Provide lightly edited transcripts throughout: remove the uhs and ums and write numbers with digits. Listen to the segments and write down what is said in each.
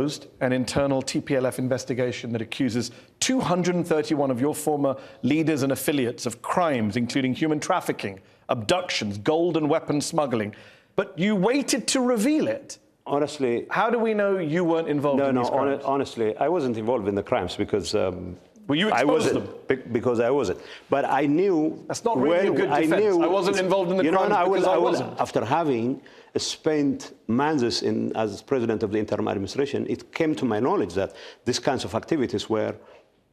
exposed an internal TPLF investigation that accuses 231 of your former leaders and affiliates of crimes, including human trafficking, abductions, gold and weapons smuggling. But you waited to reveal it. Honestly... How do we know you weren't involved in these crimes? Honestly, I wasn't involved in the crimes because... well, you exposed them. Because I wasn't. But I knew... That's not really a good defense. I wasn't involved in the crimes because I wasn't. After having spent months as president of the interim administration, it came to my knowledge that these kinds of activities were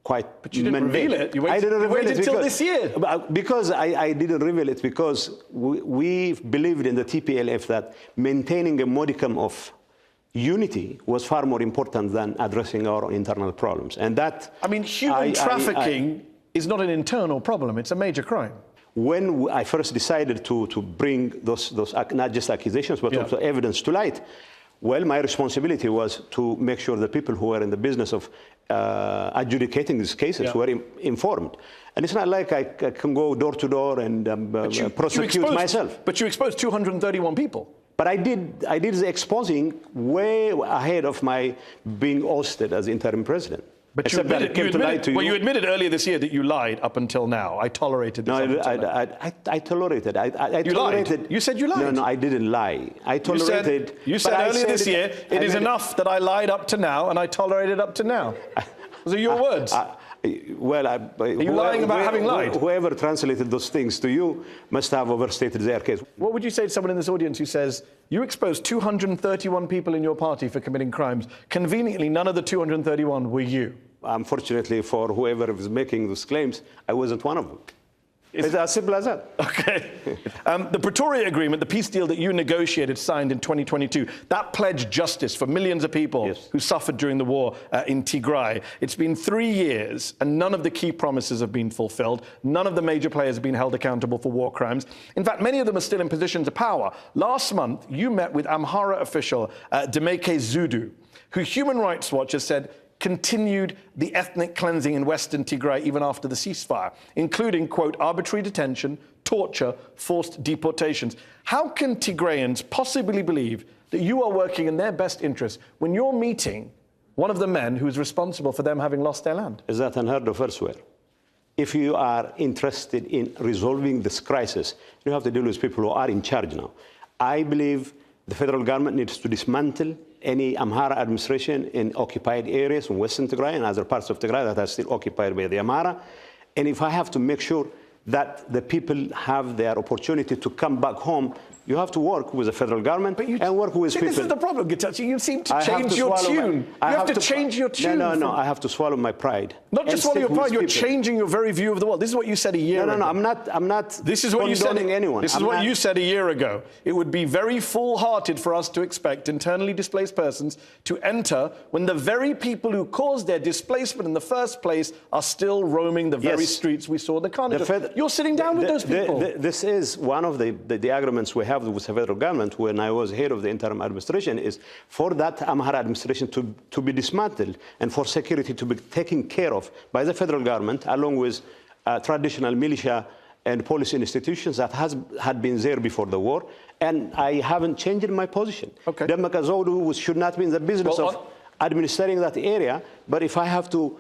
quite... But you didn't reveal it. You waited until this year. Because I didn't reveal it because we believed in the TPLF that maintaining a modicum of unity was far more important than addressing our internal problems. And that... I mean, human trafficking is not an internal problem. It's a major crime. When I first decided to bring those not just accusations, but also evidence to light, well, my responsibility was to make sure the people who were in the business of adjudicating these cases were informed. And it's not like I can go door to door and prosecute myself. But you exposed 231 people. But I did the exposing way ahead of my being ousted as interim president. But you admitted earlier this year that you lied up until now. I tolerated this. No, I tolerated. You lied. You said you lied. No, I didn't lie. I tolerated. You said earlier this year, it is enough that I lied up to now, and I tolerated up to now. Those are your words. Well, are you lying about having lied? Whoever translated those things to you must have overstated their case. What would you say to someone in this audience who says, you exposed 231 people in your party for committing crimes. Conveniently, none of the 231 were you. Unfortunately, for whoever is making those claims, I wasn't one of them. It's as simple as that. Okay. The Pretoria Agreement, the peace deal that you negotiated, signed in 2022, that pledged justice for millions of people who suffered during the war in Tigray. It's been 3 years, and none of the key promises have been fulfilled. None of the major players have been held accountable for war crimes. In fact, many of them are still in positions of power. Last month, you met with Amhara official Demeke Zudu, who Human Rights Watch has said continued the ethnic cleansing in Western Tigray even after the ceasefire, including, quote, arbitrary detention, torture, forced deportations. How can Tigrayans possibly believe that you are working in their best interest when you're meeting one of the men who is responsible for them having lost their land? Is that unheard of elsewhere? If you are interested in resolving this crisis, you have to deal with people who are in charge now. I believe the federal government needs to dismantle any Amhara administration in occupied areas in Western Tigray and other parts of Tigray that are still occupied by the Amhara. And if I have to make sure that the people have their opportunity to come back home, you have to work with the federal government and work with people. This is the problem, Getachew. You seem to change your tune. You have to change your tune. No, I have to swallow my pride. Not just swallow your pride, you're changing your very view of the world. This is what you said a year ago. No, I'm not this is what you said. Anyone. This is what you said a year ago. It would be very foolhardy for us to expect internally displaced persons to enter when the very people who caused their displacement in the first place are still roaming the very streets we saw in the carnage. You're sitting down with those people. This is one of the arguments we have with the federal government when I was head of the interim administration is for that Amhara administration to be dismantled and for security to be taken care of by the federal government along with traditional militia and police institutions that had been there before the war. And I haven't changed my position. Okay. Demeke Zudu should not be in the business of administering that area, but if I have to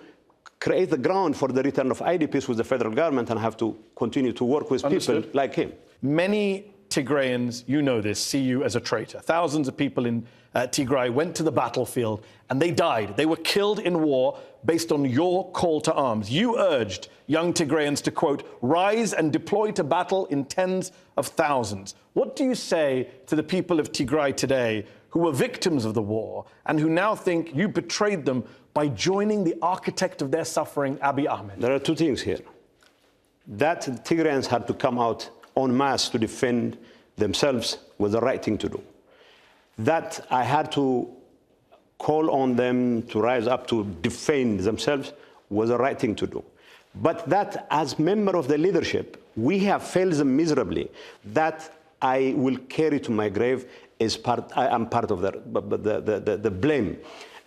create the ground for the return of IDPs with the federal government and have to continue to work with people like him. Many Tigrayans, you know this, see you as a traitor. Thousands of people in Tigray went to the battlefield and they died. They were killed in war based on your call to arms. You urged young Tigrayans to, quote, rise and deploy to battle in tens of thousands. What do you say to the people of Tigray today who were victims of the war and who now think you betrayed them by joining the architect of their suffering, Abiy Ahmed? There are two things here. That Tigrayans had to come out en masse to defend themselves was the right thing to do. That I had to call on them to rise up to defend themselves was the right thing to do. But that as member of the leadership, we have failed them miserably. That I will carry to my grave is I am part of the blame.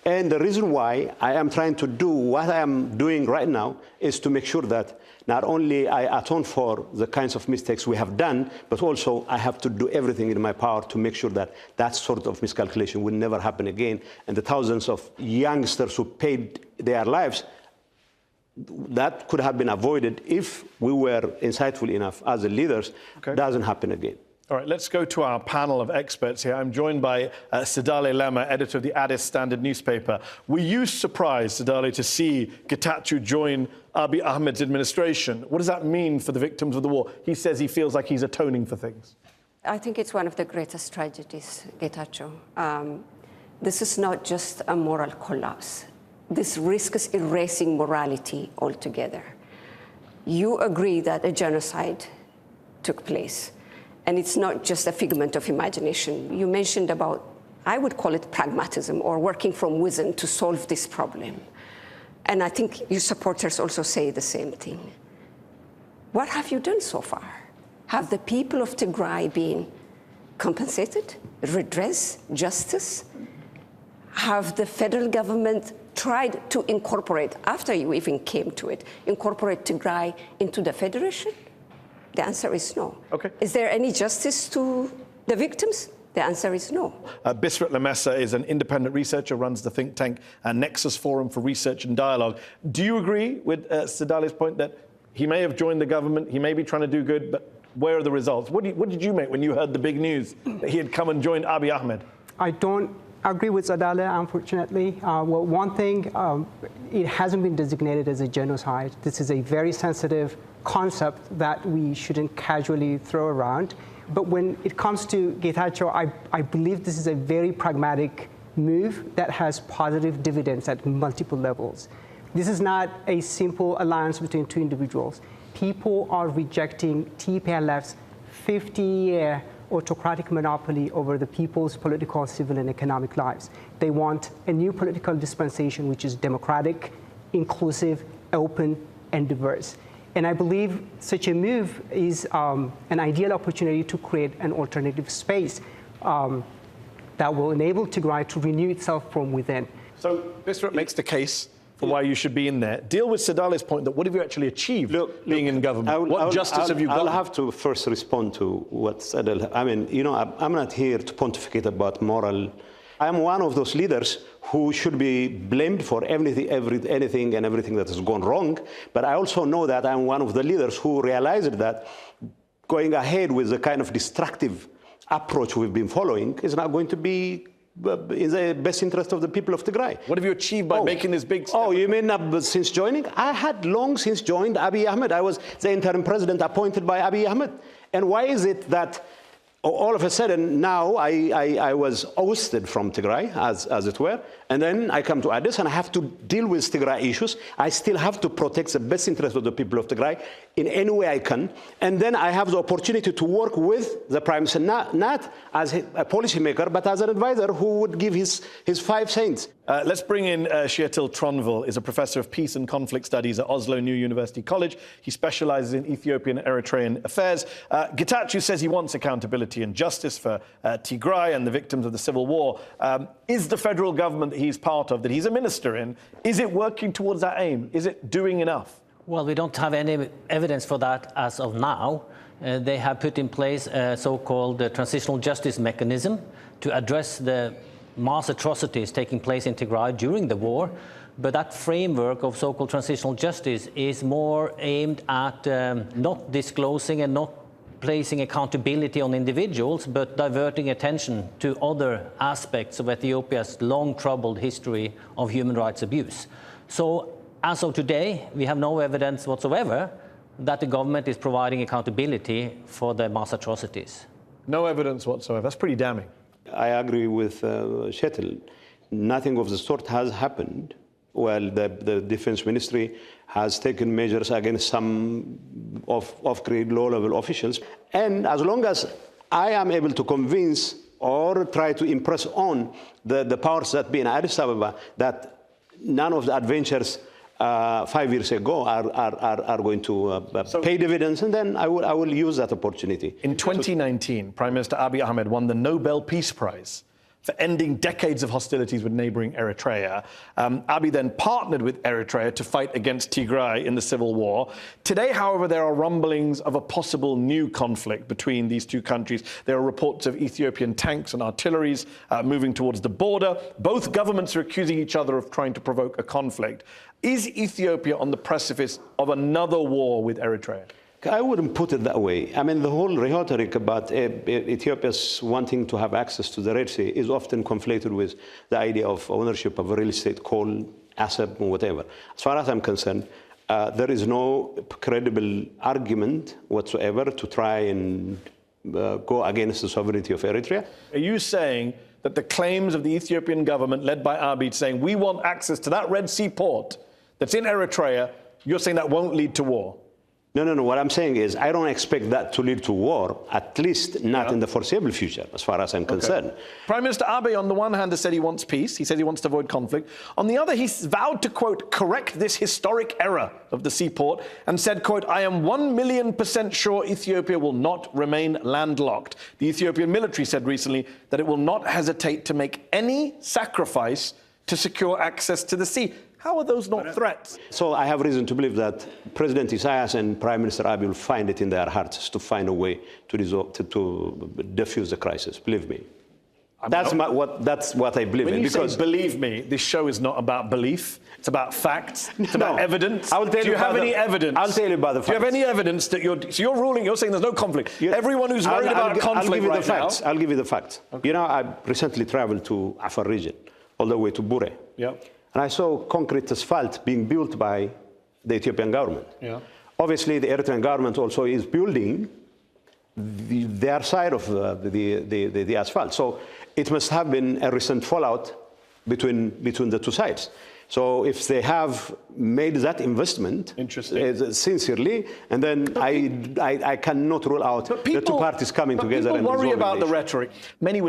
And the reason why I am trying to do what I am doing right now is to make sure that not only I atone for the kinds of mistakes we have done, but also I have to do everything in my power to make sure that that sort of miscalculation will never happen again. And the thousands of youngsters who paid their lives, that could have been avoided if we were insightful enough as the leaders. Okay. Doesn't happen again. All right, let's go to our panel of experts here. I'm joined by Sedale Lema, editor of the Addis Standard newspaper. Were you surprised, Sedale, to see Getachew join Abiy Ahmed's administration? What does that mean for the victims of the war? He says he feels like he's atoning for things. I think it's one of the greatest tragedies, Getachew. This is not just a moral collapse. This risks erasing morality altogether. You agree that a genocide took place. And it's not just a figment of imagination. You mentioned about, I would call it pragmatism or working from within to solve this problem. And I think your supporters also say the same thing. What have you done so far? Have the people of Tigray been compensated, redress, justice? Have the federal government tried to incorporate, after you even came to it, incorporate Tigray into the federation? The answer is no. Okay. Is there any justice to the victims? The answer is no. Bisrat Lamesa is an independent researcher, runs the think tank Nexus Forum for Research and Dialogue. Do you agree with Sedale's point that he may have joined the government, he may be trying to do good, but where are the results? What did you make when you heard the big news that he had come and joined Abiy Ahmed? I don't agree with Sedale, unfortunately. Well, one thing, it hasn't been designated as a genocide. This is a very sensitive concept that we shouldn't casually throw around. But when it comes to Getachew, I believe this is a very pragmatic move that has positive dividends at multiple levels. This is not a simple alliance between two individuals. People are rejecting TPLF's 50-year autocratic monopoly over the people's political, civil, and economic lives. They want a new political dispensation which is democratic, inclusive, open, and diverse. And I believe such a move is an ideal opportunity to create an alternative space that will enable Tigray to renew itself from within. So Bisrat makes the case for why you should be in there. Deal with Sedale's point that what have you actually achieved being in government? What justice have you got? I'll have to first respond to what Sedale. I mean, you know, I'm not here to pontificate about moral. I'm one of those leaders who should be blamed for anything and everything that has gone wrong. But I also know that I'm one of the leaders who realized that going ahead with the kind of destructive approach we've been following is not going to be in the best interest of the people of Tigray. What have you achieved by making this big step? Oh, you mean since joining? I had long since joined Abiy Ahmed. I was the interim president appointed by Abiy Ahmed. And why is it that all of a sudden now I was ousted from Tigray, as it were, and then I come to Addis and I have to deal with Tigray issues. I still have to protect the best interest of the people of Tigray in any way I can. And then I have the opportunity to work with the Prime Minister, not as a policymaker, but as an advisor who would give his 5 cents. Let's bring in Shetil Tronvel, is a professor of peace and conflict studies at Oslo New University College. He specializes in Ethiopian and Eritrean affairs. Getachew says he wants accountability and justice for Tigray and the victims of the civil war. Is the federal government that he's part of, that he's a minister in, is it working towards that aim? Is it doing enough? Well, we don't have any evidence for that as of now. They have put in place a so-called transitional justice mechanism to address the mass atrocities taking place in Tigray during the war. But that framework of so-called transitional justice is more aimed at not disclosing and not placing accountability on individuals, but diverting attention to other aspects of Ethiopia's long troubled history of human rights abuse. So as of today, we have no evidence whatsoever that the government is providing accountability for the mass atrocities. No evidence whatsoever. That's pretty damning. I agree with Shetil. Nothing of the sort has happened. Well, the Defense Ministry has taken measures against some off-grade low-level officials. And as long as I am able to convince or try to impress on the powers that be in Addis Ababa that none of the adventures 5 years ago are going to pay dividends, and then I will use that opportunity. In 2019, Prime Minister Abiy Ahmed won the Nobel Peace Prize for ending decades of hostilities with neighboring Eritrea. Abiy then partnered with Eritrea to fight against Tigray in the civil war. Today, however, there are rumblings of a possible new conflict between these two countries. There are reports of Ethiopian tanks and artilleries moving towards the border. Both governments are accusing each other of trying to provoke a conflict. Is Ethiopia on the precipice of another war with Eritrea? I wouldn't put it that way. I mean, the whole rhetoric about Ethiopia's wanting to have access to the Red Sea is often conflated with the idea of ownership of a real estate, coal, asset, or whatever. As far as I'm concerned, there is no credible argument whatsoever to try and go against the sovereignty of Eritrea. Are you saying that the claims of the Ethiopian government, led by Abiy, saying we want access to that Red Sea port that's in Eritrea, you're saying that won't lead to war? No. What I'm saying is I don't expect that to lead to war, at least not in the foreseeable future, as far as I'm concerned. Prime Minister Abiy, on the one hand, has said he wants peace. He says he wants to avoid conflict. On the other, he's vowed to, quote, correct this historic error of the seaport and said, quote, I am 1,000,000% sure Ethiopia will not remain landlocked. The Ethiopian military said recently that it will not hesitate to make any sacrifice to secure access to the sea. How are those not threats? So I have reason to believe that President Isaias and Prime Minister Abiy will find it in their hearts to find a way to resolve, to defuse the crisis. Believe me. That's what I believe in. When you say believe me, this show is not about belief. It's about facts. It's about evidence. I will tell Do you have any evidence? I'll tell you about the facts. Do you have any evidence that you're ruling? You're saying there's no conflict. Everyone who's worried about conflict right now. I'll give you the facts. Okay. You know, I recently traveled to Afar region, all the way to Bure. Yeah. And I saw concrete asphalt being built by the Ethiopian government. Yeah. Obviously, the Eritrean government also is building their side of the asphalt. So it must have been a recent fallout between the two sides. So if they have made that investment sincerely, and then I cannot rule out the two parties coming together and people worry resolving about the rhetoric. Many would